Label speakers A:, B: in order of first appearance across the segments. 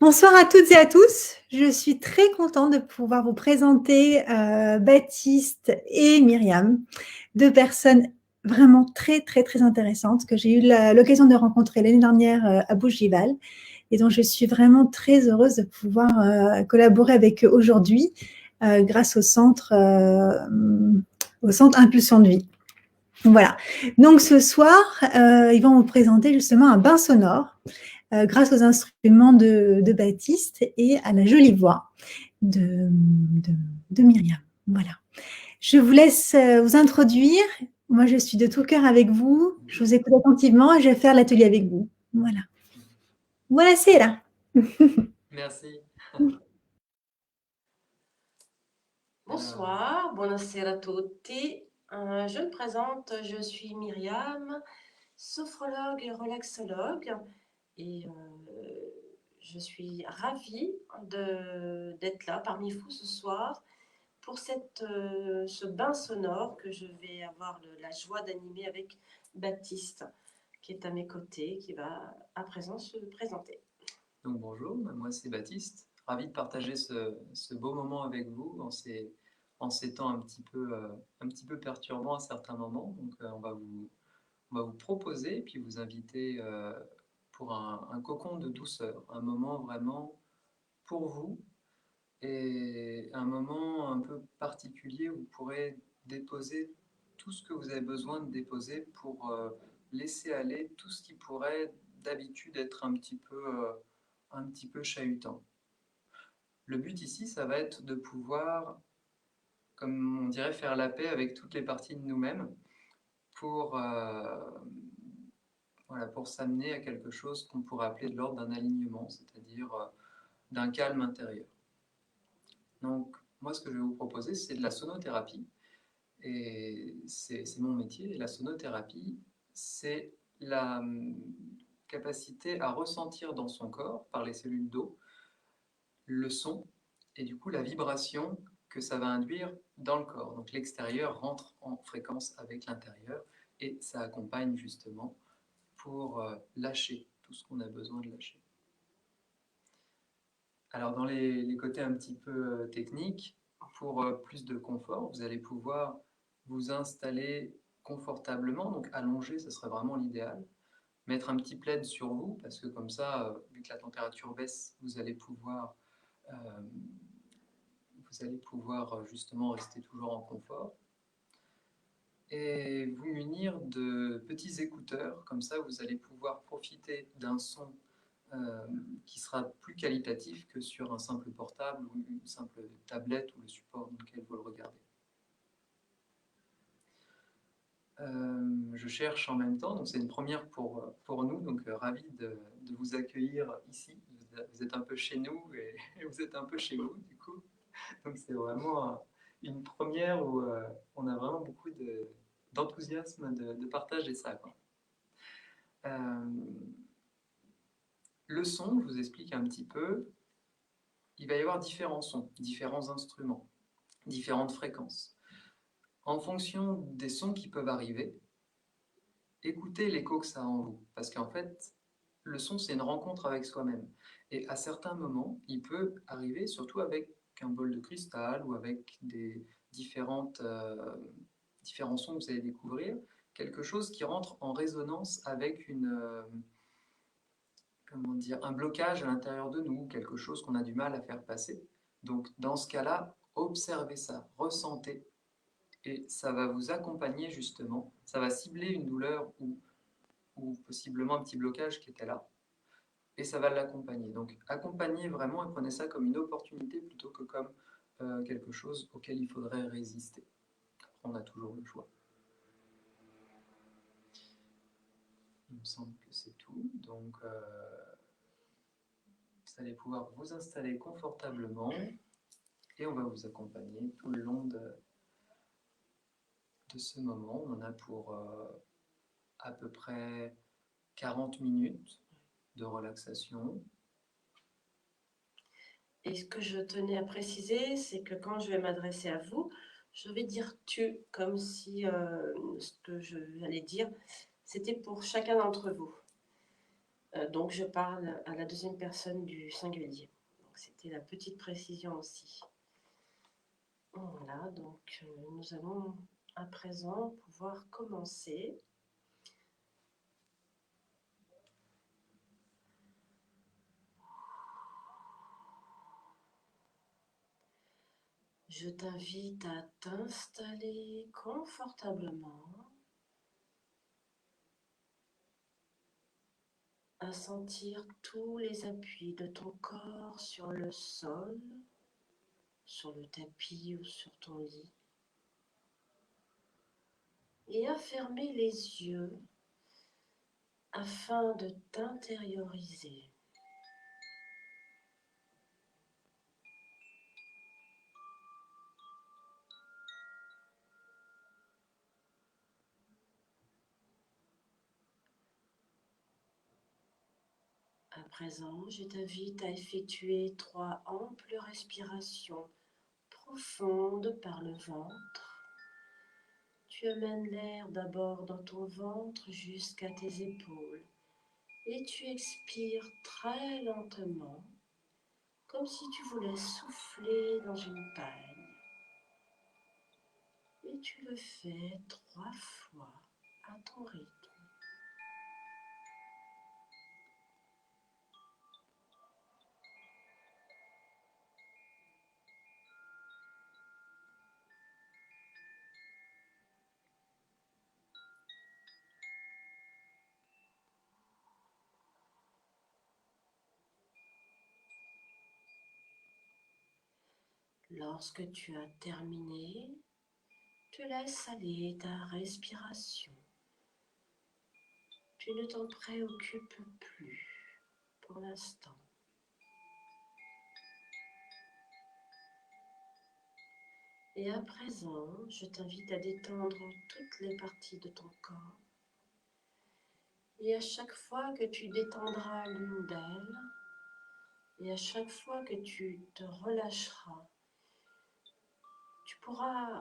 A: Bonsoir à toutes et à tous. Je suis très contente de pouvoir vous présenter Baptiste et Myriam, deux personnes vraiment très intéressantes que j'ai eu l'occasion de rencontrer l'année dernière à Bougival et dont je suis vraiment très heureuse de pouvoir collaborer avec eux aujourd'hui grâce au centre Impulsion de vie. Voilà. Donc ce soir, ils vont vous présenter justement un bain sonore grâce aux instruments de Baptiste et à la jolie voix de Myriam. Voilà. Je vous laisse vous introduire. Moi, je suis de tout cœur avec vous. Je vous écoute attentivement et je vais faire l'atelier avec vous. Voilà. Buonasera.
B: Merci.
C: Bonsoir, buonasera a tutti. Je me présente, je suis Myriam, sophrologue et relaxologue et je suis ravie d'être là parmi vous ce soir pour ce bain sonore que je vais avoir la joie d'animer avec Baptiste qui est à mes côtés, qui va à présent se présenter.
B: Donc bonjour, moi c'est Baptiste, ravi de partager ce beau moment avec vous en ces temps un petit peu perturbants à certains moments. Donc on va vous proposer et puis vous inviter pour un cocon de douceur, un moment vraiment pour vous et un moment un peu particulier où vous pourrez déposer tout ce que vous avez besoin de déposer pour laisser aller tout ce qui pourrait d'habitude être un petit peu chahutant. Le but ici, ça va être de pouvoir, comme on dirait, faire la paix avec toutes les parties de nous-mêmes pour, voilà, pour s'amener à quelque chose qu'on pourrait appeler de l'ordre d'un alignement, c'est-à-dire d'un calme intérieur. Donc, moi, ce que je vais vous proposer, c'est de la sonothérapie. Et c'est mon métier. Et la sonothérapie, c'est la capacité à ressentir dans son corps, par les cellules d'eau, le son et du coup la vibration que ça va induire dans le corps. Donc l'extérieur rentre en fréquence avec l'intérieur et ça accompagne justement pour lâcher tout ce qu'on a besoin de lâcher. Alors dans les côtés un petit peu techniques, pour plus de confort, vous allez pouvoir vous installer confortablement, donc allongé, ce serait vraiment l'idéal. Mettre un petit plaid sur vous, parce que comme ça, vu que la température baisse, euh, vous allez pouvoir justement rester toujours en confort. Et vous munir de petits écouteurs, comme ça vous allez pouvoir profiter d'un son qui sera plus qualitatif que sur un simple portable ou une simple tablette ou le support dans lequel vous le regardez. Je cherche en même temps, donc c'est une première pour nous, donc ravi de vous accueillir ici. Vous êtes un peu chez nous et vous êtes un peu chez vous du coup. Donc c'est vraiment une première où on a vraiment beaucoup d'enthousiasme de partager ça, quoi. Le son, je vous explique un petit peu, il va y avoir différents sons, différents instruments, différentes fréquences. En fonction des sons qui peuvent arriver, écoutez l'écho que ça a en vous. Parce qu'en fait, le son, c'est une rencontre avec soi-même. Et à certains moments, il peut arriver, surtout avec un bol de cristal ou avec des différents sons que vous allez découvrir, quelque chose qui rentre en résonance avec comment dire, un blocage à l'intérieur de nous, quelque chose qu'on a du mal à faire passer. Donc, dans ce cas-là, observez ça, ressentez, et ça va vous accompagner justement. Ça va cibler une douleur ou possiblement un petit blocage qui était là, et ça va l'accompagner. Donc, accompagnez vraiment et prenez ça comme une opportunité plutôt que comme quelque chose auquel il faudrait résister. Après, on a toujours le choix. Il me semble que c'est tout. Donc, vous allez pouvoir vous installer confortablement et on va vous accompagner tout le long de ce moment. On en a pour à peu près 40 minutes de relaxation.
C: Et ce que je tenais à préciser, c'est que quand je vais m'adresser à vous, je vais dire tu, comme si ce que j'allais dire, c'était pour chacun d'entre vous. Donc, je parle à la deuxième personne du singulier. C'était la petite précision aussi. Voilà, donc nous allons à présent pouvoir commencer. Je t'invite à t'installer confortablement, à sentir tous les appuis de ton corps sur le sol, sur le tapis ou sur ton lit, et à fermer les yeux afin de t'intérioriser. À présent, je t'invite à effectuer 3 amples respirations profondes par le ventre. Tu amènes l'air d'abord dans ton ventre jusqu'à tes épaules et tu expires très lentement, comme si tu voulais souffler dans une paille. Et tu le fais 3 fois à ton rythme. Lorsque tu as terminé, tu laisses aller ta respiration. Tu ne t'en préoccupes plus pour l'instant. Et à présent, je t'invite à détendre toutes les parties de ton corps. Et à chaque fois que tu détendras l'une d'elles, et à chaque fois que tu te relâcheras, tu pourras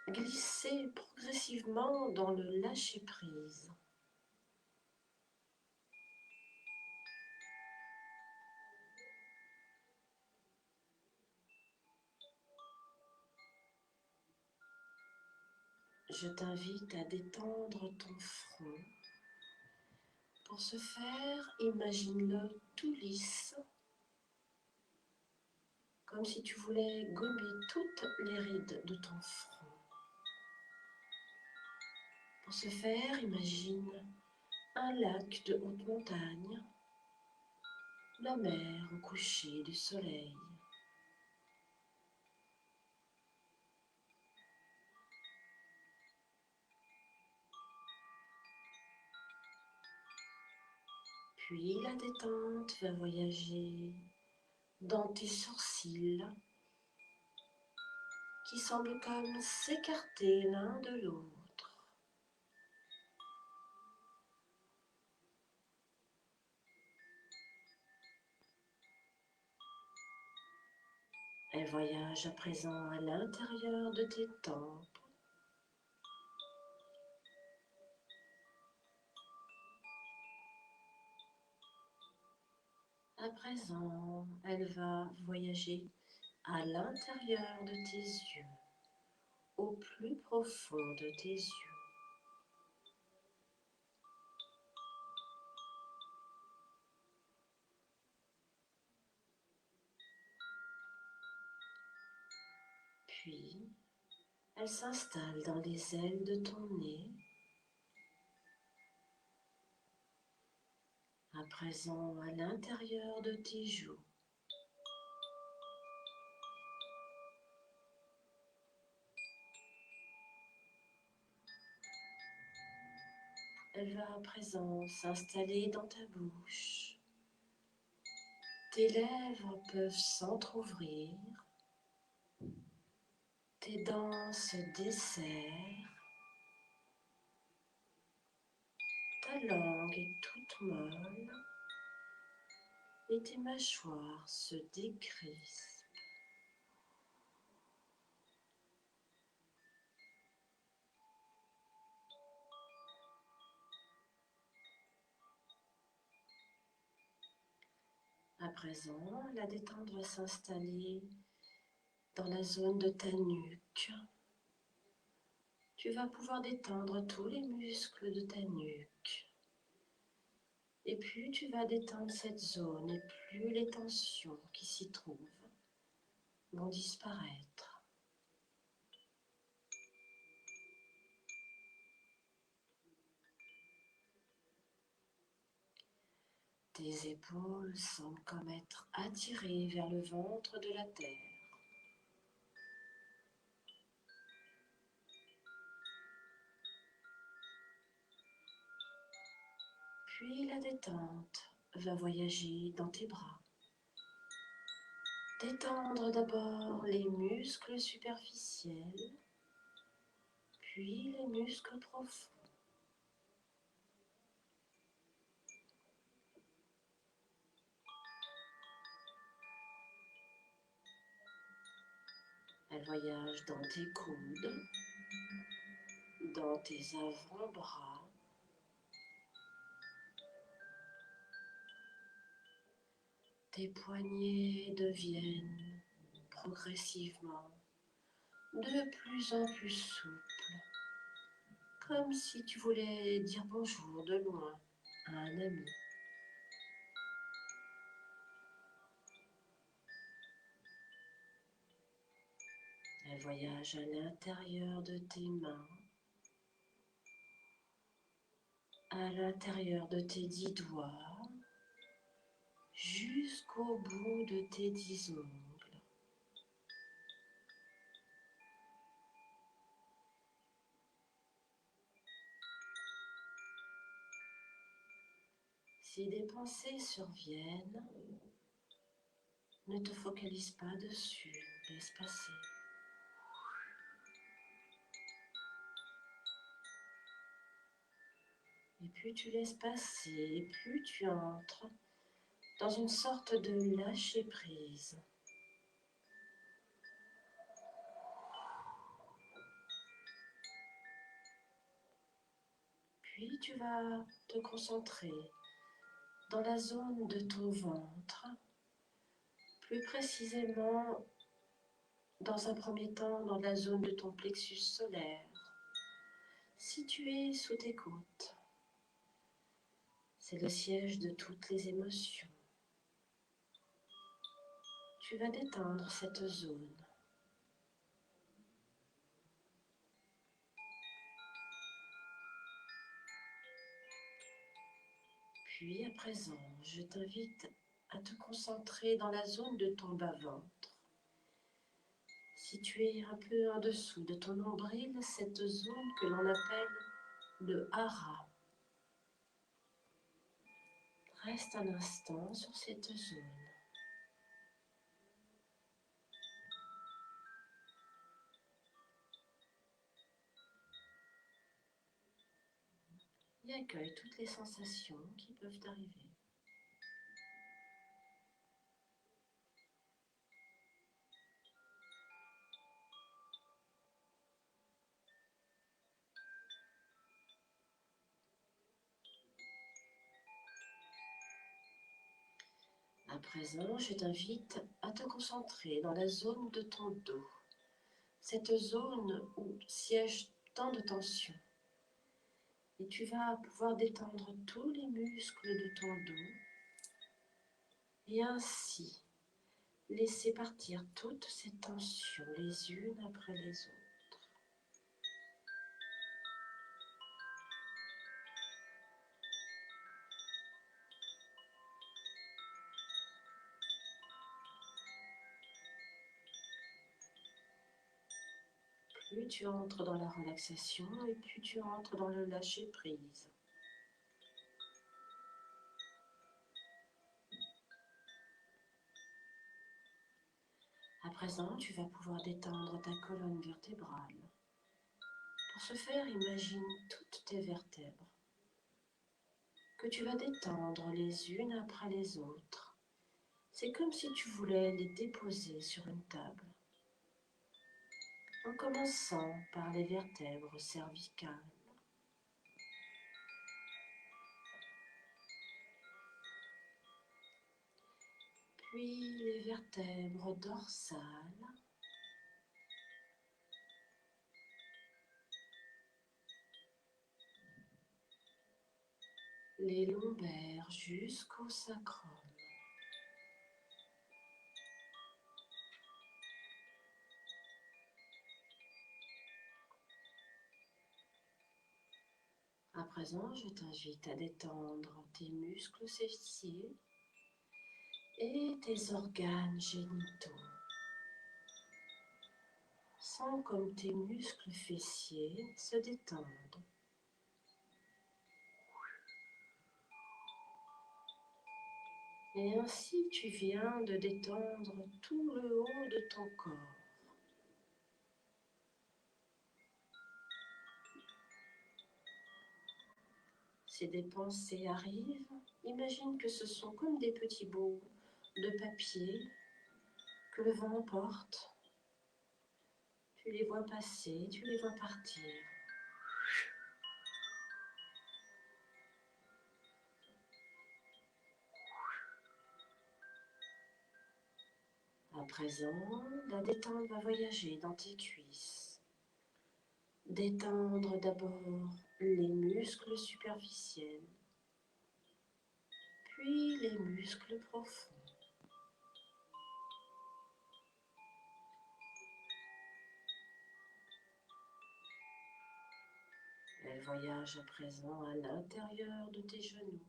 C: glisser progressivement dans le lâcher-prise. Je t'invite à détendre ton front. Pour ce faire, imagine-le tout lisse, comme si tu voulais gommer toutes les rides de ton front. Pour ce faire, imagine un lac de haute montagne, la mer au coucher du soleil. Puis la détente va voyager dans tes sourcils qui semblent comme s'écarter l'un de l'autre. Elle voyage à présent à l'intérieur de tes tempes. À présent, elle va voyager à l'intérieur de tes yeux, au plus profond de tes yeux. Puis, elle s'installe dans les ailes de ton nez. À présent, à l'intérieur de tes joues. Elle va à présent s'installer dans ta bouche. Tes lèvres peuvent s'entr'ouvrir. Tes dents se desserrent. Ta langue est toute molle. Et tes mâchoires se décrispent. À présent, la détente va s'installer dans la zone de ta nuque. Tu vas pouvoir détendre tous les muscles de ta nuque. Et plus tu vas détendre cette zone, et plus les tensions qui s'y trouvent vont disparaître. Tes épaules semblent comme être attirées vers le ventre de la terre. Puis la détente va voyager dans tes bras. Détendre d'abord les muscles superficiels, puis les muscles profonds. Elle voyage dans tes coudes, dans tes avant-bras, tes poignets deviennent progressivement de plus en plus souples, comme si tu voulais dire bonjour de loin à un ami. Elle voyage à l'intérieur de tes mains, à l'intérieur de tes 10 doigts, jusqu'au bout de tes 10 ongles. Si des pensées surviennent, ne te focalise pas dessus, laisse passer. Et plus tu laisses passer, et plus tu entres dans une sorte de lâcher-prise. Puis tu vas te concentrer dans la zone de ton ventre, plus précisément dans un premier temps dans la zone de ton plexus solaire, situé sous tes côtes. C'est le siège de toutes les émotions. Tu vas détendre cette zone. Puis à présent, je t'invite à te concentrer dans la zone de ton bas-ventre. Située un peu en dessous de ton nombril, cette zone que l'on appelle le hara. Reste un instant sur cette zone. Et accueille toutes les sensations qui peuvent arriver. À présent, je t'invite à te concentrer dans la zone de ton dos. Cette zone où siègent tant de tensions. Et tu vas pouvoir détendre tous les muscles de ton dos et ainsi laisser partir toutes ces tensions les unes après les autres. Plus tu entres dans la relaxation et plus tu entres dans le lâcher-prise. À présent, tu vas pouvoir détendre ta colonne vertébrale. Pour ce faire, imagine toutes tes vertèbres que tu vas détendre les unes après les autres. C'est comme si tu voulais les déposer sur une table. En commençant par les vertèbres cervicales. puis les vertèbres dorsales, les lombaires jusqu'au sacrum. À présent, je t'invite à détendre tes muscles fessiers et tes organes génitaux. Sens comme tes muscles fessiers se détendent. Et ainsi, tu viens de détendre tout le haut de ton corps. Si des pensées arrivent, imagine que ce sont comme des petits bouts de papier que le vent emporte. Tu les vois passer, tu les vois partir. À présent, la détente va voyager dans tes cuisses. Détendre d'abord les muscles superficiels, puis les muscles profonds. Elle voyage à présent à l'intérieur de tes genoux.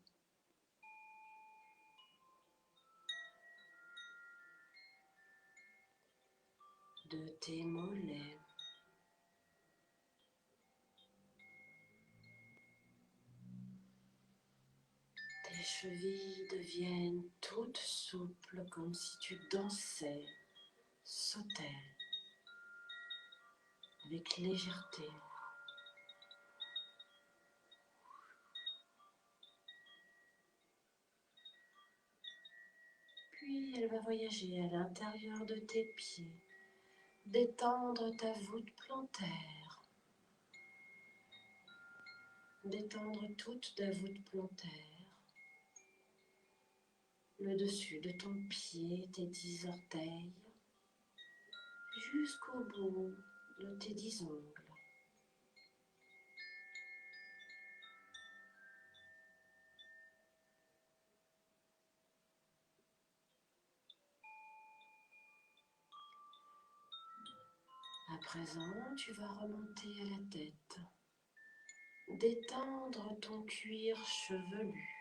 C: De tes mollets. Tes chevilles deviennent toutes souples comme si tu dansais, sautais avec légèreté. Puis elle va voyager à l'intérieur de tes pieds, détendre ta voûte plantaire, détendre toute ta voûte plantaire, le dessus de ton pied, tes 10 orteils, jusqu'au bout de tes 10 ongles. À présent, tu vas remonter à la tête, détendre ton cuir chevelu.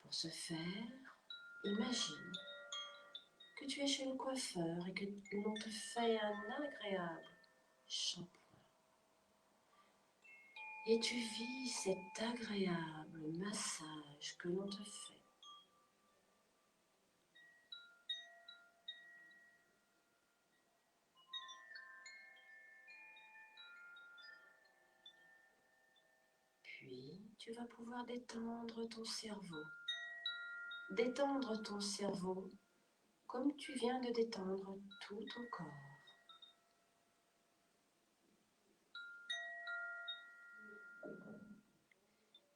C: Pour ce faire, imagine que tu es chez le coiffeur et que l'on te fait un agréable shampoing. Et tu vis cet agréable massage que l'on te fait. Puis, tu vas pouvoir détendre ton cerveau. Détendre ton cerveau comme tu viens de détendre tout ton corps.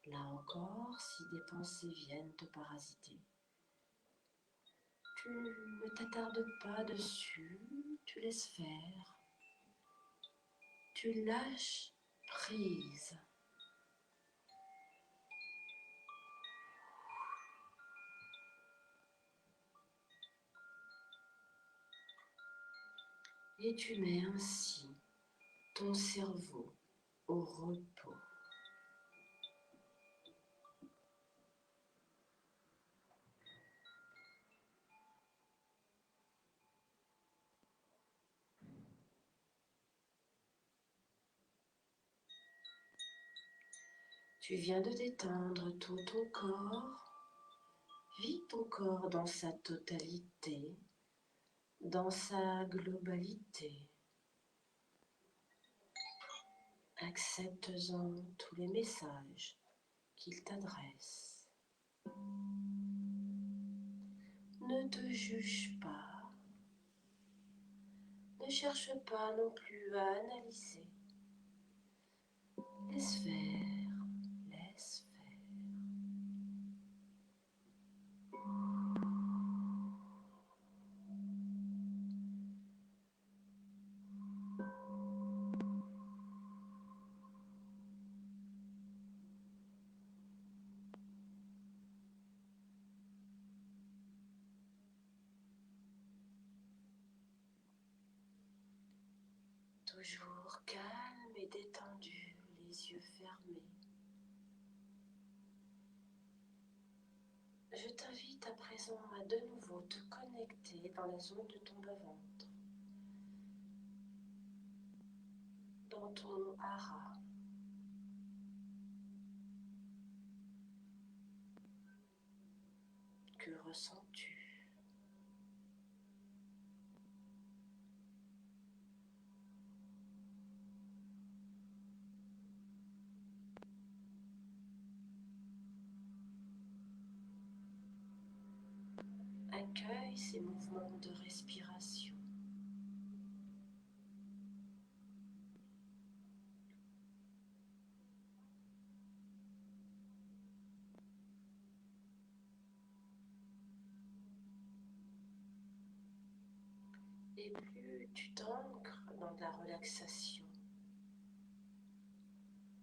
C: Là encore, si des pensées viennent te parasiter, tu ne t'attardes pas dessus, tu laisses faire, tu lâches prise. Et tu mets ainsi ton cerveau au repos. Tu viens de détendre tout ton corps. Vis ton corps dans sa totalité, dans sa globalité. Accepte-en tous les messages qu'il t'adresse. Ne te juge pas. Ne cherche pas non plus à analyser. Laisse faire, laisse faire. toujours calme et détendu, les yeux fermés. Je t'invite à présent à de nouveau te connecter dans la zone de ton bas-ventre, dans ton hara. Que ressens-tu? Accueille ces mouvements de respiration. Et plus tu t'ancres dans la relaxation,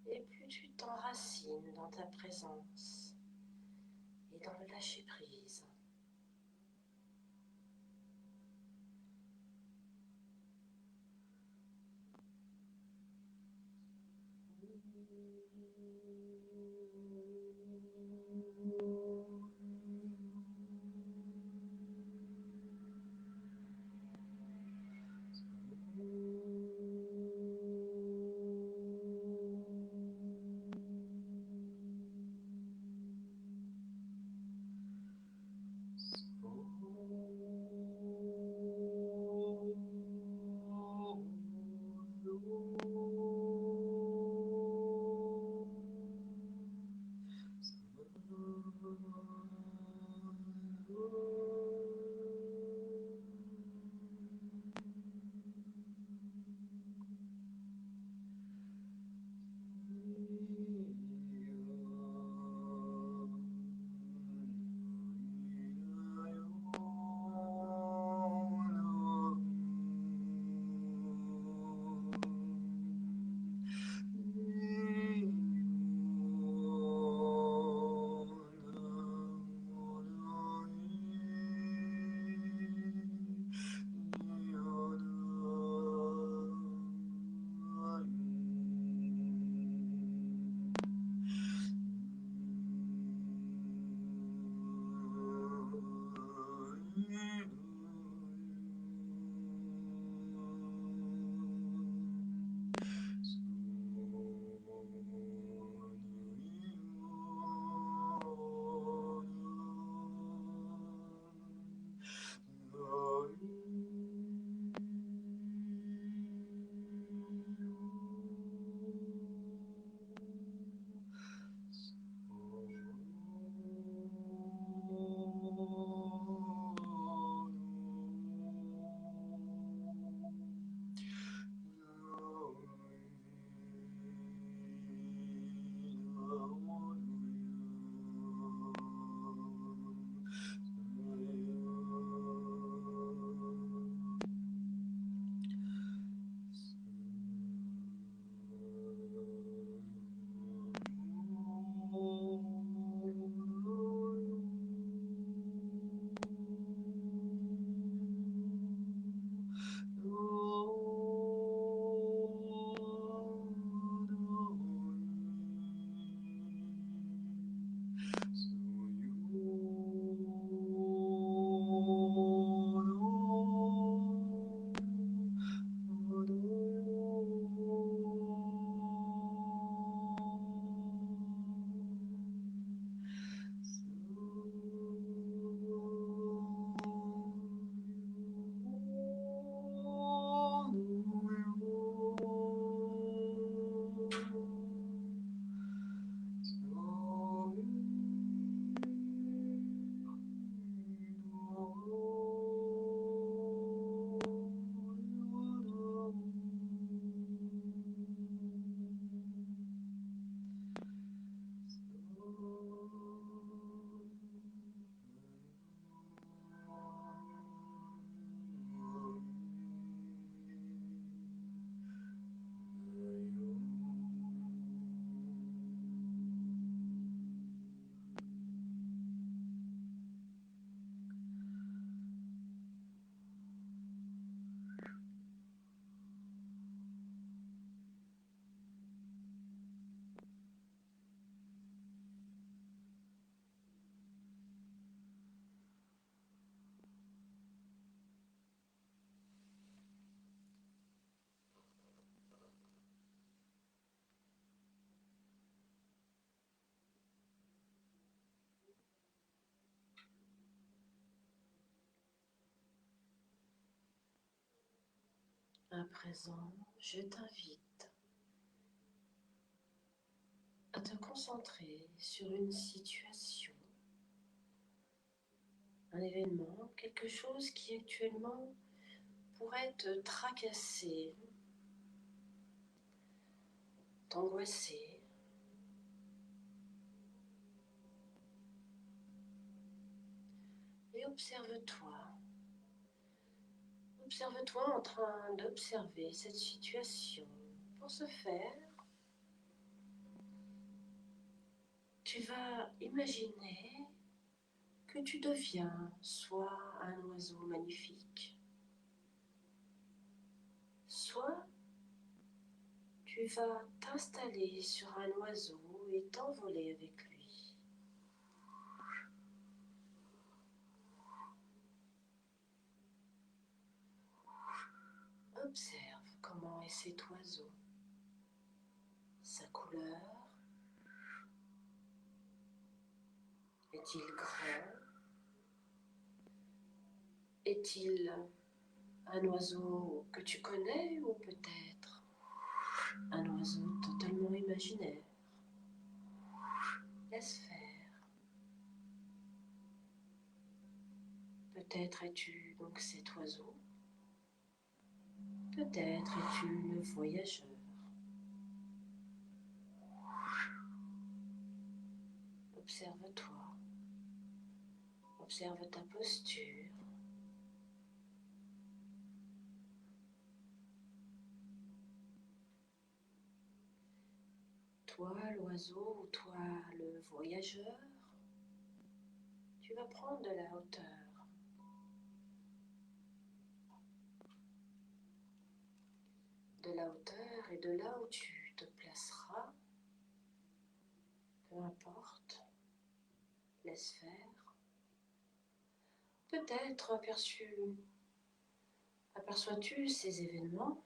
C: et plus tu t'enracines dans ta présence et dans le lâcher-prise. À présent, je t'invite à te concentrer sur une situation, un événement, quelque chose qui actuellement pourrait te tracasser, t'angoisser. Et observe-toi. Observe-toi en train d'observer cette situation. Pour ce faire, tu vas imaginer que tu deviens soit un oiseau magnifique, soit tu vas t'installer sur un oiseau et t'envoler avec lui. Observe comment est cet oiseau, sa couleur. Est-il grand? Est-il un oiseau que tu connais ou peut-être un oiseau totalement imaginaire? Laisse faire. Peut-être es-tu donc cet oiseau. Peut-être es-tu le voyageur. Observe-toi. Observe ta posture. Toi, l'oiseau, ou toi, le voyageur, tu vas prendre de la hauteur. De la hauteur et de là où tu te placeras, peu importe, laisse faire. Peut-être aperçois-tu ces événements?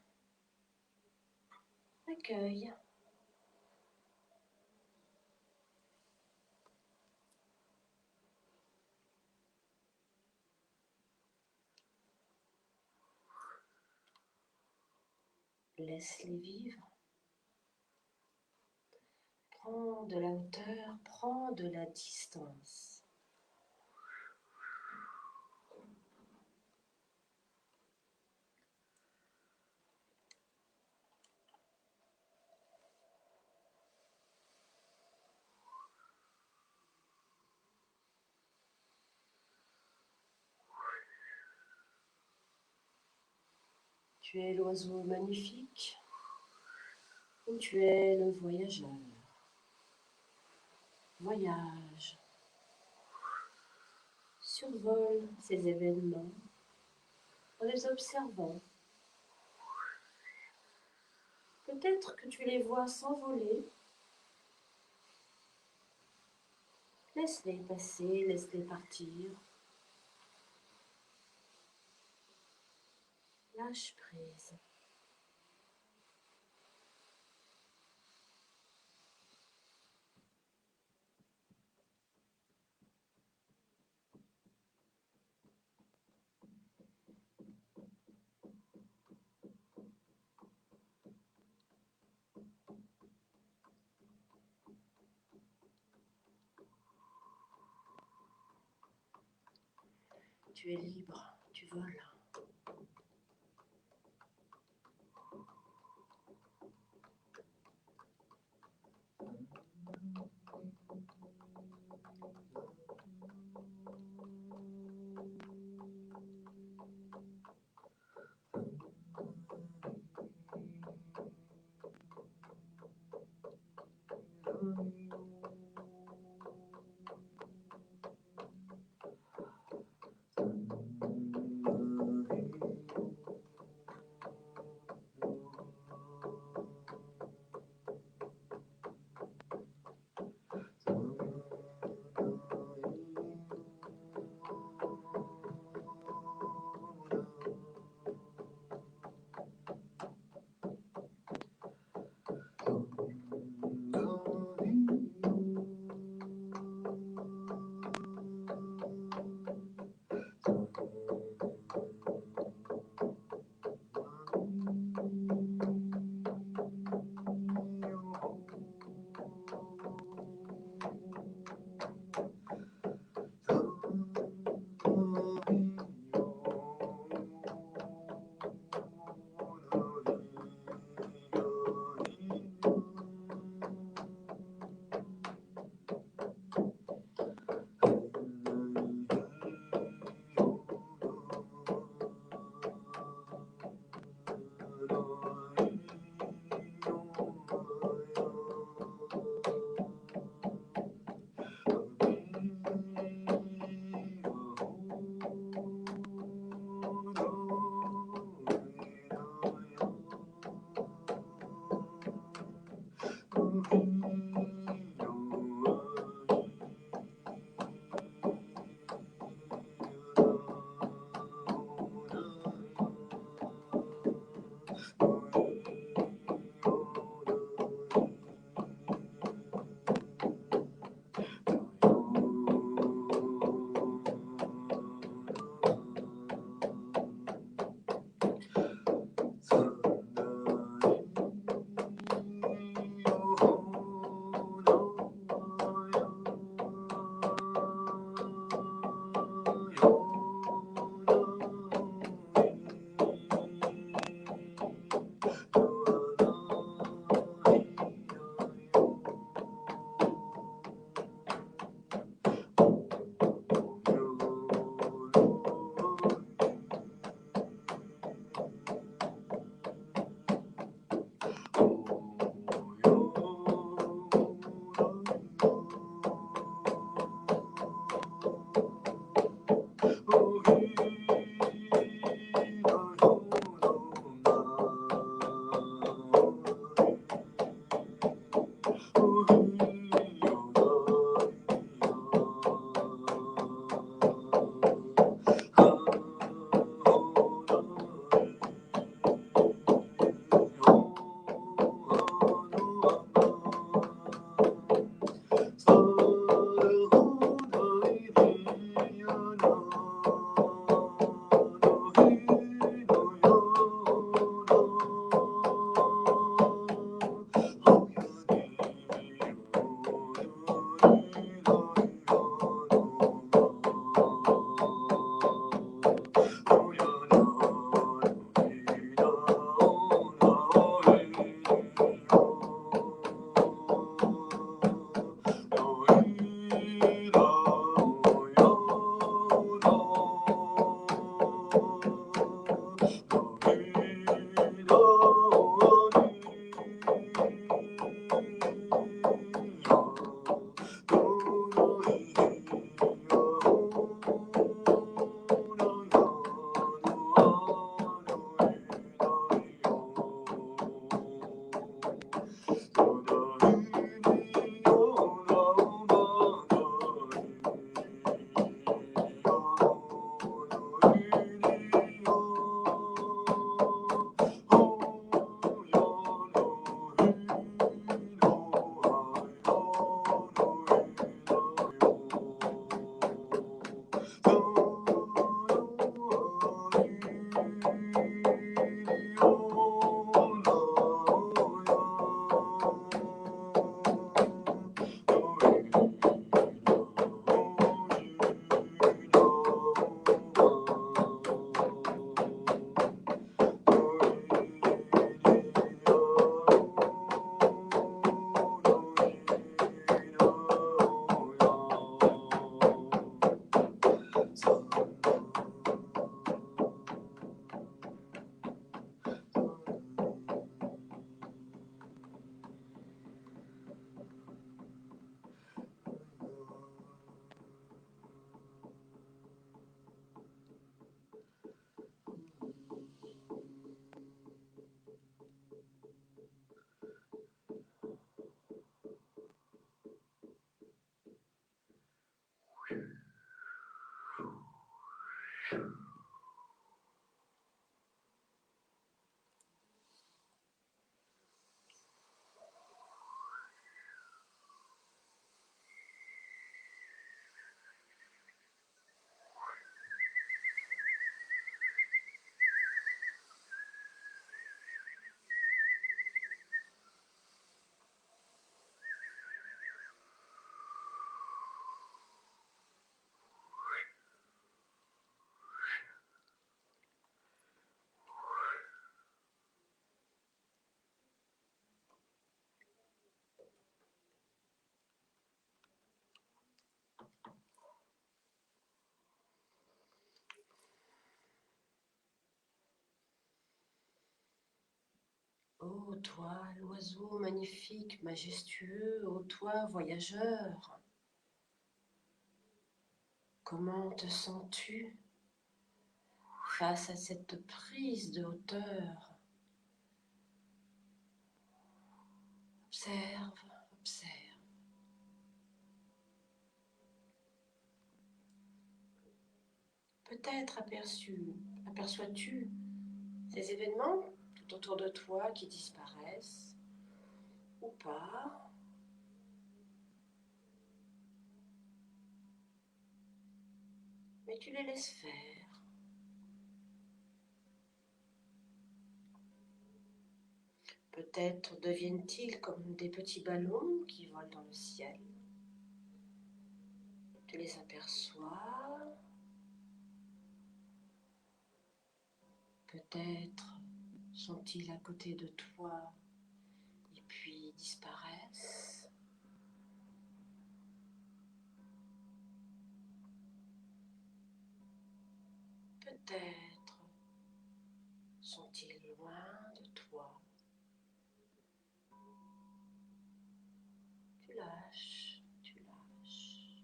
C: Accueille. Laisse-les vivre. Prends de la hauteur, prends de la distance. Tu es l'oiseau magnifique ou tu es le voyageur. Voyage, survole ces événements en les observant. Peut-être que tu les vois s'envoler. Laisse-les passer, laisse-les partir. Lâche prise. Tu es libre, tu voles. Ô toi, l'oiseau magnifique, majestueux, ô toi, voyageur, comment te sens-tu face à cette prise de hauteur? Observe, observe. Peut-être aperçois-tu ces événements tout autour de toi qui disparaissent ou pas. Mais tu les laisses faire. Peut-être deviennent-ils comme des petits ballons qui volent dans le ciel. Tu les aperçois Peut-être sont-ils à côté de toi et puis disparaissent. Peut-être sont-ils loin de toi. Tu lâches, tu lâches.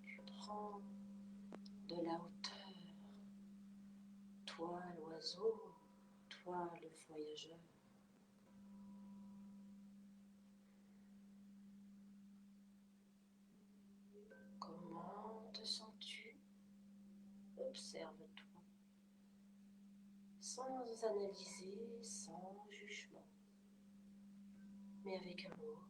C: Tu prends de la hauteur. Toi l'oiseau, toi le voyageur. Comment te sens-tu? Observe-toi, sans analyser, sans jugement, mais avec amour.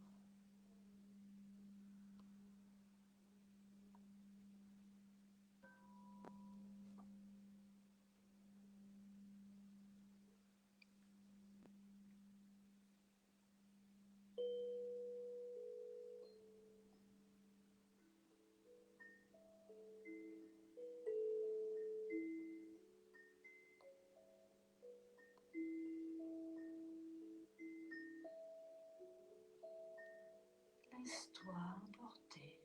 C: Laisse-toi emporter.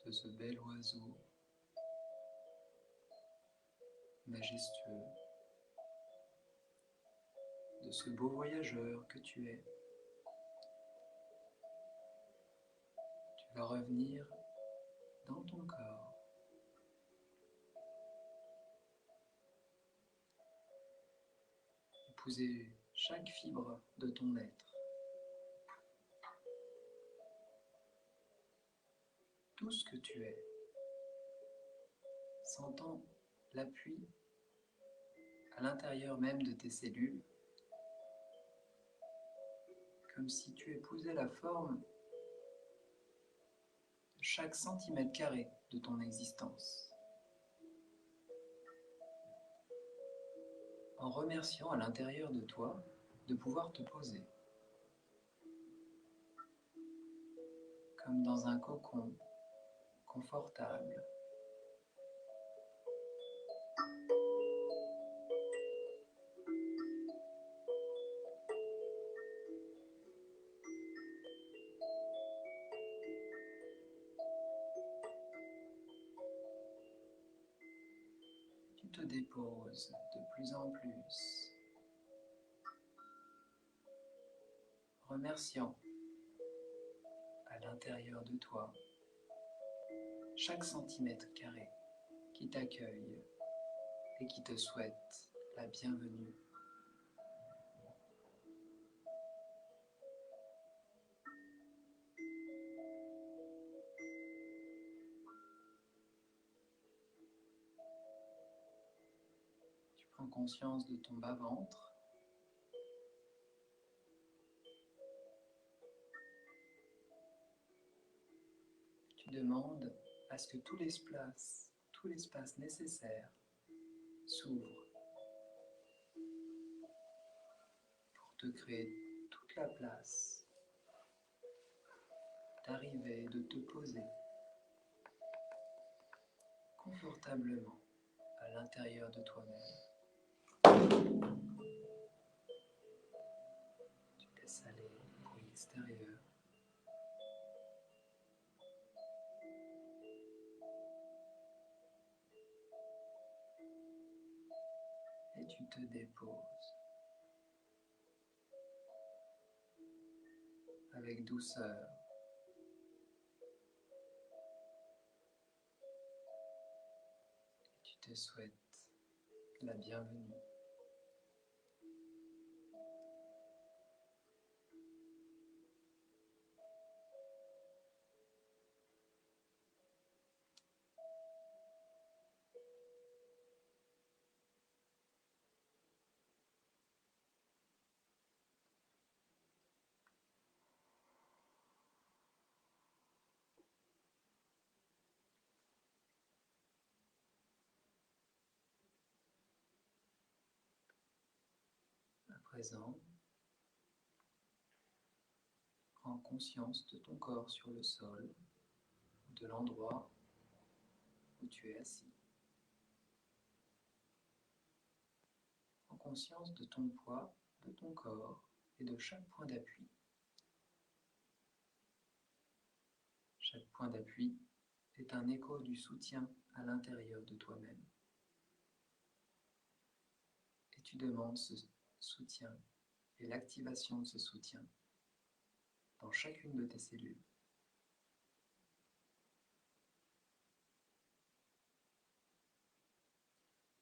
B: De ce bel oiseau majestueux, de ce beau voyageur que tu es. Tu vas revenir dans ton corps, épouser chaque fibre de ton être. Tout ce que tu es, sentant l'appui à l'intérieur même de tes cellules, comme si tu épousais la forme de chaque centimètre carré de ton existence. en remerciant à l'intérieur de toi de pouvoir te poser, comme dans un cocon confortable. Tu te déposes de plus en plus, remerciant à l'intérieur de toi chaque centimètre carré qui t'accueille et qui te souhaite la bienvenue. Tu prends conscience de ton bas-ventre. Tu demandes à ce que tout l'espace nécessaire s'ouvre pour te créer toute la place d'arriver, de te poser confortablement à l'intérieur de toi-même. Tu laisses aller le bruit extérieur. Et tu te déposes avec douceur. Tu te souhaites la bienvenue. À présent, prends conscience de ton corps sur le sol, de l'endroit où tu es assis. Prends conscience de ton poids, de ton corps et de chaque point d'appui. Chaque point d'appui est un écho du soutien à l'intérieur de toi-même. Et tu demandes ce soutien et l'activation de ce soutien dans chacune de tes cellules.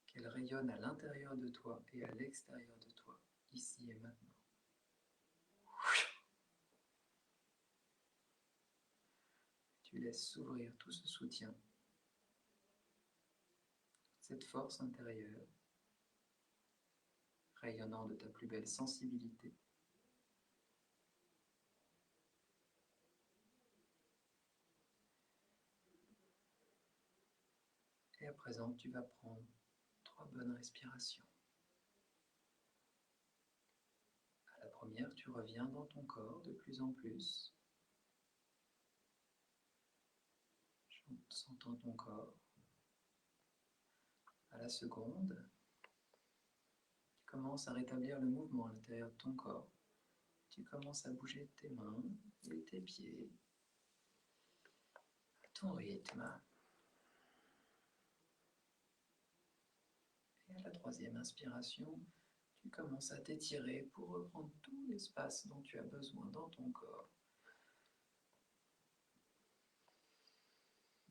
B: Qu'elle rayonne à l'intérieur de toi et à l'extérieur de toi, ici et maintenant. Tu laisses s'ouvrir tout ce soutien, cette force intérieure, rayonnant de ta plus belle sensibilité. Et à présent, tu vas prendre 3 bonnes respirations. À la première, tu reviens dans ton corps de plus en plus, sentant ton corps. À la seconde, tu commences à rétablir le mouvement à l'intérieur de ton corps. Tu commences à bouger tes mains et tes pieds à ton rythme. Et à la troisième inspiration, tu commences à t'étirer pour reprendre tout l'espace dont tu as besoin dans ton corps.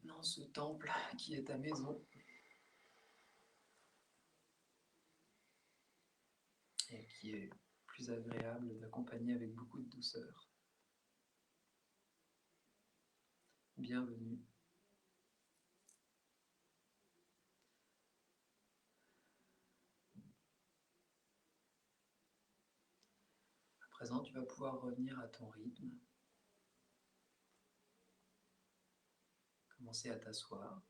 B: Dans ce temple qui est ta maison. Et qui est plus agréable d'accompagner avec beaucoup de douceur. Bienvenue. À présent, tu vas pouvoir revenir à ton rythme. Commencer à t'asseoir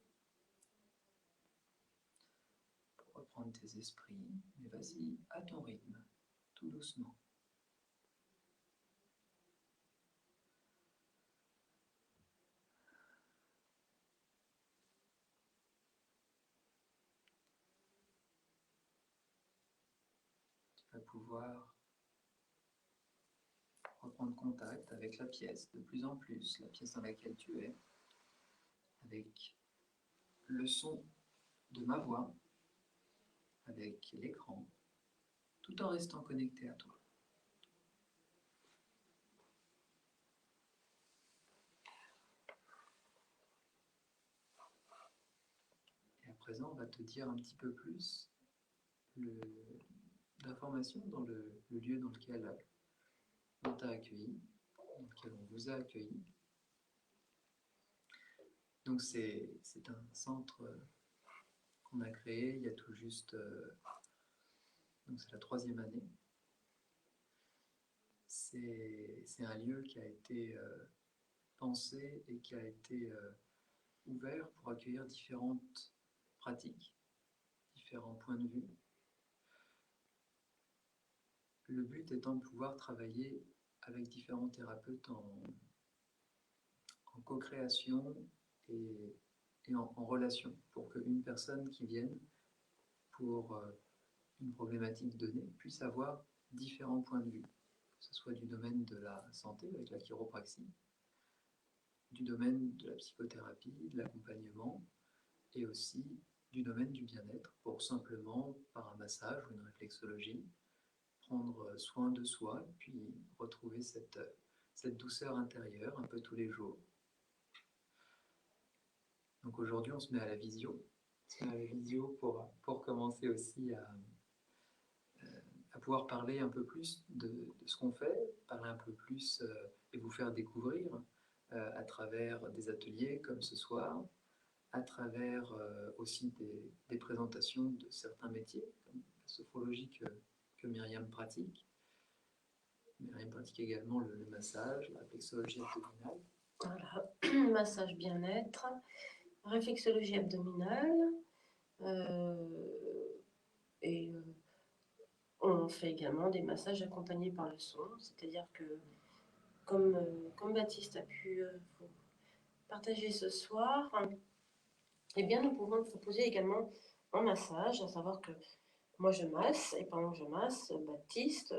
B: pour reprendre reprendre tes esprits, mais vas-y à ton rythme, tout doucement. Tu vas pouvoir reprendre contact avec la pièce de plus en plus, la pièce dans laquelle tu es, avec le son de ma voix, avec l'écran, tout en restant connecté à toi. Et à présent, on va te dire un petit peu plus d'informations dans le lieu dans lequel on t'a accueilli, dans lequel on vous a accueilli. Donc c'est un centre qu'on a créé il y a tout juste, donc c'est la 3e année. C'est un lieu qui a été pensé et qui a été ouvert pour accueillir différentes pratiques, différents points de vue. Le but étant de pouvoir travailler avec différents thérapeutes en co-création et en relation, pour qu'une personne qui vienne pour une problématique donnée puisse avoir différents points de vue, que ce soit du domaine de la santé avec la chiropraxie, du domaine de la psychothérapie, de l'accompagnement, et aussi du domaine du bien-être, pour simplement, par un massage ou une réflexologie, prendre soin de soi, puis retrouver cette douceur intérieure un peu tous les jours. Donc aujourd'hui, on se met à la visio. On se met à la visio pour commencer aussi à pouvoir parler un peu plus de ce qu'on fait, parler un peu plus et vous faire découvrir à travers des ateliers comme ce soir, à travers aussi des présentations de certains métiers, comme la sophrologie que Myriam pratique. Myriam pratique également le massage, la réflexologie abdominale.
C: Voilà, massage bien-être, réflexologie abdominale, et on fait également des massages accompagnés par le son, c'est-à-dire que comme Baptiste a pu vous partager ce soir, eh bien nous pouvons proposer également un massage, à savoir que moi je masse, et pendant que je masse, Baptiste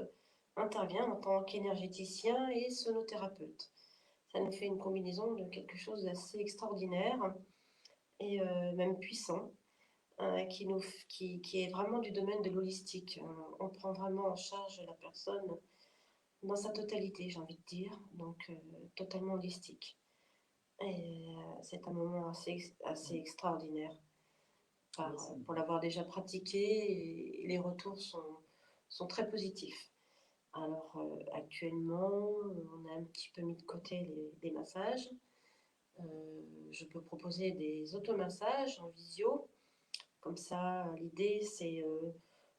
C: intervient en tant qu'énergéticien et sonothérapeute. Ça nous fait une combinaison de quelque chose d'assez extraordinaire et même puissant, qui est vraiment du domaine de l'holistique. On prend vraiment en charge la personne dans sa totalité, j'ai envie de dire, donc totalement holistique. Et c'est un moment assez extraordinaire pour l'avoir déjà pratiqué, et les retours sont très positifs. Alors actuellement, on a un petit peu mis de côté les massages. Je peux proposer des automassages en visio. Comme ça, l'idée, c'est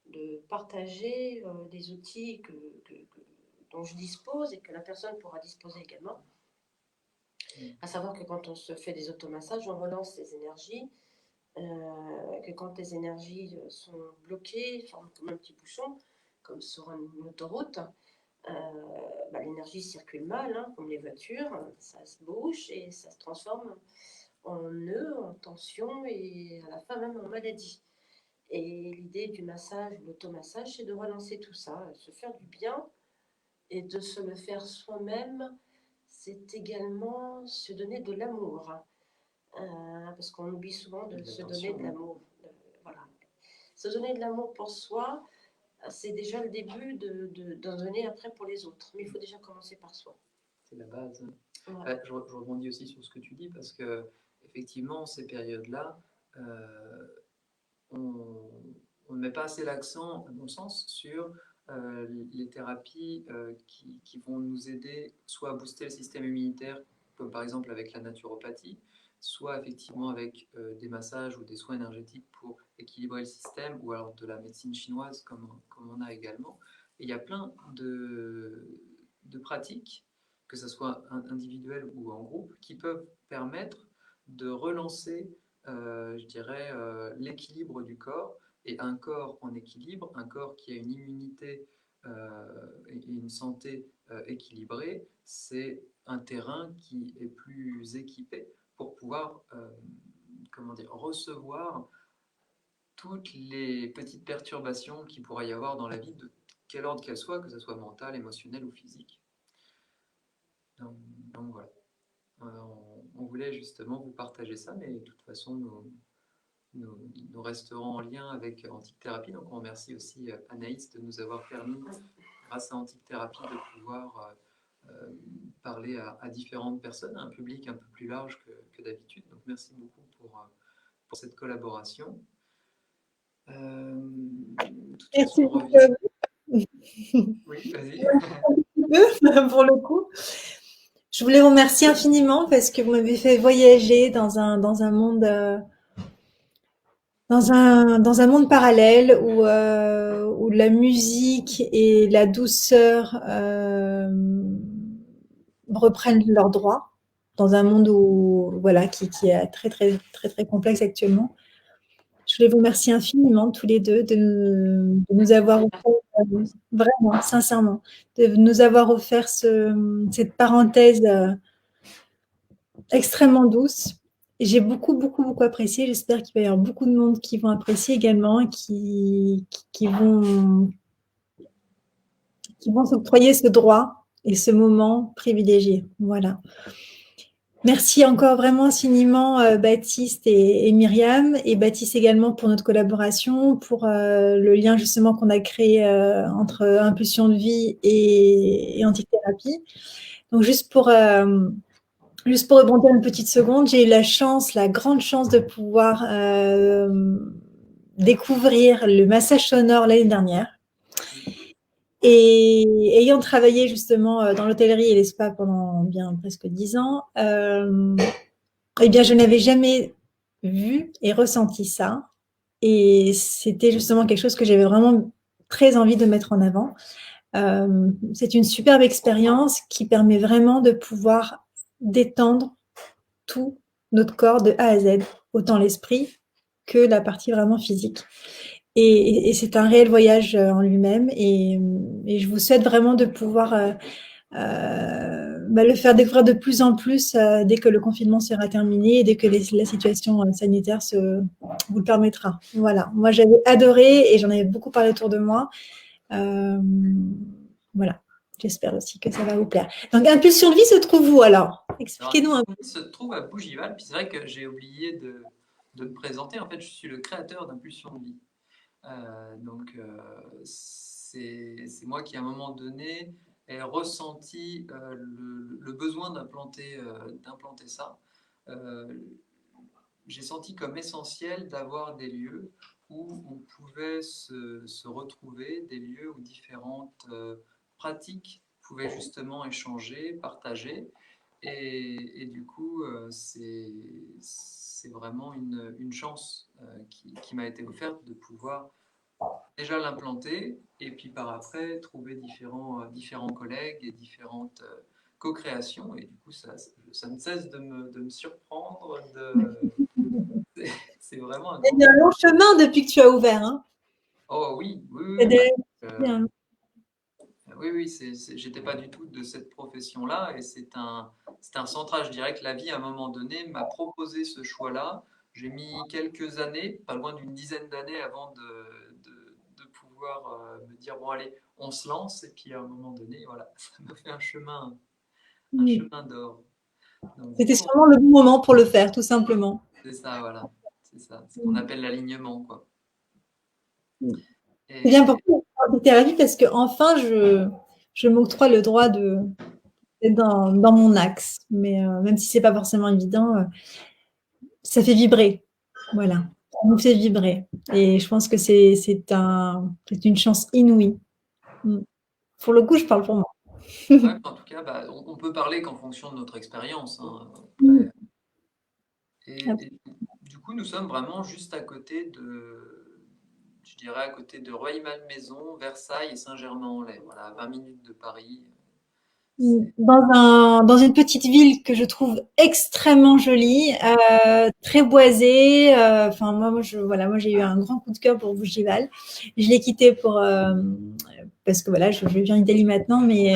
C: de partager des outils dont je dispose et que la personne pourra disposer également. À savoir que quand on se fait des automassages, on relance les énergies, que quand les énergies sont bloquées, forment comme un petit bouchon, comme sur une autoroute, l'énergie circule mal, hein, comme les voitures, ça se bouche et ça se transforme en nœud, en tension et à la fin même en maladie. Et l'idée du massage, l'automassage, c'est de relancer tout ça, se faire du bien et de se le faire soi-même. C'est également se donner de l'amour, parce qu'on oublie souvent de se donner de l'amour. Voilà. Se donner de l'amour pour soi, c'est déjà le début d'en donner après pour les autres. Mais il faut déjà commencer par soi.
B: C'est la base.
C: Ouais.
B: Je rebondis aussi sur ce que tu dis, parce que effectivement, ces périodes-là, on ne met pas assez l'accent, à mon sens, sur les thérapies qui vont nous aider soit à booster le système immunitaire, comme par exemple avec la naturopathie, soit effectivement avec des massages ou des soins énergétiques pour équilibrer le système, ou alors de la médecine chinoise comme on a également. Et il y a plein de pratiques, que ce soit individuelles ou en groupe, qui peuvent permettre de relancer, je dirais, l'équilibre du corps, Et un corps en équilibre, un corps qui a une immunité et une santé équilibrée, c'est un terrain qui est plus équipé pour pouvoir recevoir toutes les petites perturbations qu'il pourrait y avoir dans la vie, de quel ordre qu'elles soient, que ce soit mentale, émotionnelle ou physique. Donc voilà. On voulait justement vous partager ça, mais de toute façon, nous resterons en lien avec Antique Thérapie. Donc on remercie aussi Anaïs de nous avoir permis, grâce à Antique Thérapie, de pouvoir parler à différentes personnes, à un public un peu plus large que d'habitude. Donc merci beaucoup pour cette collaboration. De toute
A: Merci
B: façon, on
A: beaucoup.
B: revient. Oui, vas-y.
A: Pour le coup. Je voulais vous remercier infiniment parce que vous m'avez fait voyager dans un monde dans un monde parallèle où la musique et la douceur reprennent leurs droits dans un monde où voilà qui est très très très très complexe actuellement. Je voulais vous remercier infiniment tous les deux de nous avoir offert, vraiment sincèrement, de nous avoir offert cette parenthèse extrêmement douce. Et j'ai beaucoup, beaucoup, beaucoup apprécié. J'espère qu'il va y avoir beaucoup de monde qui vont apprécier également et qui vont s'octroyer ce droit et ce moment privilégié. Voilà. Merci encore vraiment infiniment Baptiste et Myriam, et Baptiste également pour notre collaboration, pour le lien justement qu'on a créé entre Impulsion de vie et Antique Thérapie. Donc juste pour rebondir une petite seconde, j'ai eu la grande chance de pouvoir découvrir le massage sonore l'année dernière. Et ayant travaillé justement dans l'hôtellerie et les spas pendant bien presque 10 ans, eh bien, je n'avais jamais vu et ressenti ça. Et c'était justement quelque chose que j'avais vraiment très envie de mettre en avant. C'est une superbe expérience qui permet vraiment de pouvoir détendre tout notre corps de A à Z, autant l'esprit que la partie vraiment physique. Et c'est un réel voyage en lui-même. Et je vous souhaite vraiment de pouvoir le faire découvrir de plus en plus dès que le confinement sera terminé et dès que la situation sanitaire vous le permettra. Voilà. Moi, j'avais adoré et j'en avais beaucoup parlé autour de moi. Voilà. J'espère aussi que ça va vous plaire. Donc, Impulsion de vie se trouve où alors? Expliquez-nous un peu.
B: Se trouve à Bougival. Puis c'est vrai que j'ai oublié de me présenter. En fait, je suis le créateur d'Impulsion de vie. C'est moi qui, à un moment donné, ai ressenti le besoin d'implanter ça. J'ai senti comme essentiel d'avoir des lieux où on pouvait se retrouver, des lieux où différentes pratiques pouvaient justement échanger, partager. Et du coup, c'est vraiment une chance qui m'a été offerte de pouvoir déjà l'implanter et puis par après trouver différents collègues et différentes co-créations. Et du coup, ça ne cesse de me surprendre. C'est vraiment un
A: Il y a un long chemin depuis que tu as ouvert. Hein.
B: Oh oui, oui, j'étais pas du tout de cette profession-là et c'est un centrage. Je dirais que la vie, à un moment donné, m'a proposé ce choix-là. J'ai mis quelques années, pas loin d'une dizaine d'années avant de pouvoir me dire, bon allez, on se lance. Et puis à un moment donné, voilà, ça m'a fait un chemin d'or.
A: C'était sûrement le bon moment pour le faire, tout simplement.
B: C'est ça, voilà. C'est ça. C'est ce qu'on appelle l'alignement, quoi.
A: C'est bien pourquoi je thérapie parce que enfin je m'octroie le droit d'être dans mon axe. Mais même si c'est pas forcément évident, ça fait vibrer. Voilà. Ça nous fait vibrer. Et je pense que c'est une chance inouïe. Pour le coup, je parle pour moi.
B: Ouais, en tout cas, on peut parler qu'en fonction de notre expérience. Hein. Et du coup, nous sommes vraiment juste à côté je dirais à côté de Rueil-Malmaison, Versailles et Saint-Germain-en-Laye. Voilà, à 20 minutes de Paris.
A: dans une petite ville que je trouve extrêmement jolie, très boisée. Enfin, moi, j'ai eu un grand coup de cœur pour Bougival. Je l'ai quitté parce que voilà, je vis en Italie maintenant, mais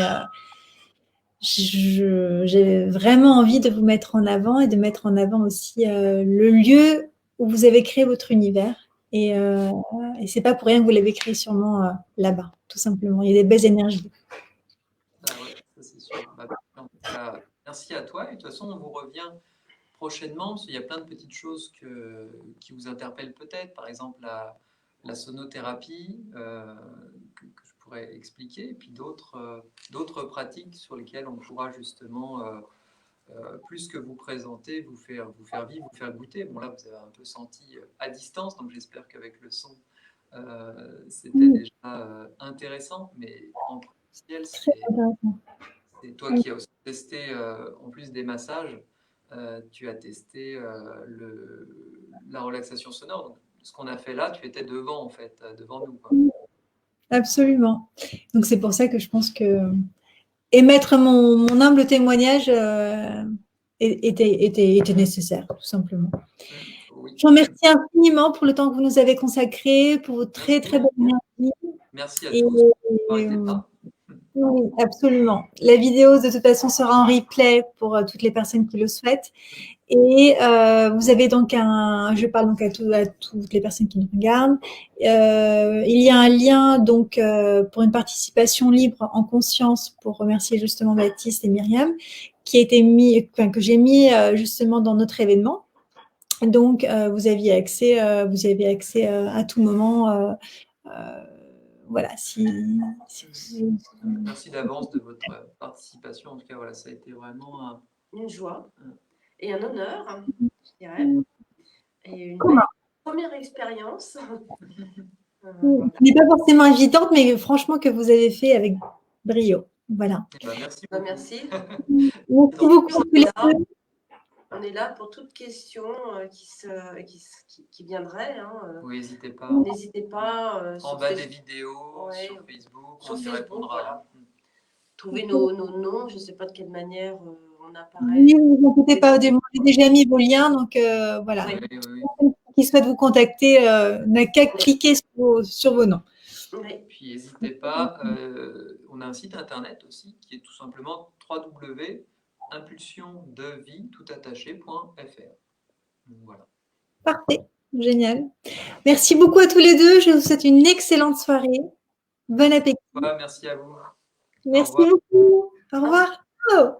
A: j'ai vraiment envie de vous mettre en avant et de mettre en avant aussi le lieu où vous avez créé votre univers. Et c'est pas pour rien que vous l'avez créé sûrement là-bas, tout simplement. Il y a des belles énergies.
B: Ah ouais, ça c'est sûr. Bah, en tout cas, merci à toi. Et de toute façon, on vous revient prochainement, parce qu'il y a plein de petites choses qui vous interpellent peut-être. Par exemple, la sonothérapie que je pourrais expliquer, et puis d'autres pratiques sur lesquelles on pourra justement, plus que vous présenter, vous faire vivre, vous faire goûter. Bon, là, vous avez un peu senti à distance, donc j'espère qu'avec le son, c'était déjà intéressant, mais en présentiel, c'est toi qui as aussi testé, en plus des massages, tu as testé la relaxation sonore. Donc, ce qu'on a fait là, tu étais devant, en fait, devant nous, quoi.
A: Absolument. Donc c'est pour ça que je pense que émettre mon humble témoignage était nécessaire, tout simplement.
B: Oui.
A: Je vous remercie infiniment pour le temps que vous nous avez consacré, pour votre très très bonne énergie.
B: Merci à
A: Et,
B: tous d'avoir été là.
A: oui, absolument. La vidéo, de toute façon, sera en replay pour toutes les personnes qui le souhaitent. Et vous avez donc je parle donc à toutes les personnes qui nous regardent. Il y a un lien donc pour une participation libre en conscience pour remercier justement Baptiste et Myriam, qui a été que j'ai mis justement dans notre événement. Donc vous avez accès à tout moment. Voilà,
B: Merci d'avance de votre participation. En tout cas, voilà, ça a été vraiment
C: une joie et un honneur, je dirais, et une belle première expérience.
A: Qui n'est pas forcément évidente, mais franchement que vous avez fait avec brio. Voilà.
B: Merci
C: beaucoup.
B: beaucoup.
C: Merci.
A: Merci beaucoup.
C: On est là pour toute question qui viendrait.
B: Oui, n'hésitez pas.
C: N'hésitez pas.
B: En bas des vidéos, sur Facebook, on y répondra.
C: Voilà. Trouvez nos noms, je ne sais pas de quelle manière on apparaît.
A: Oui, ne vous inquiétez pas, j'ai déjà mis vos liens, donc voilà.
B: Oui.
A: Qui souhaite vous contacter n'a qu'à cliquer sur vos noms.
B: Oui. Puis n'hésitez pas, on a un site internet aussi qui est tout simplement www.impulsiondevietoutattaché.fr. Voilà.
A: Parfait, génial. Merci beaucoup à tous les deux. Je vous souhaite une excellente soirée. Bon appétit.
B: Ouais, merci à vous.
A: Merci beaucoup. Au revoir. Oh.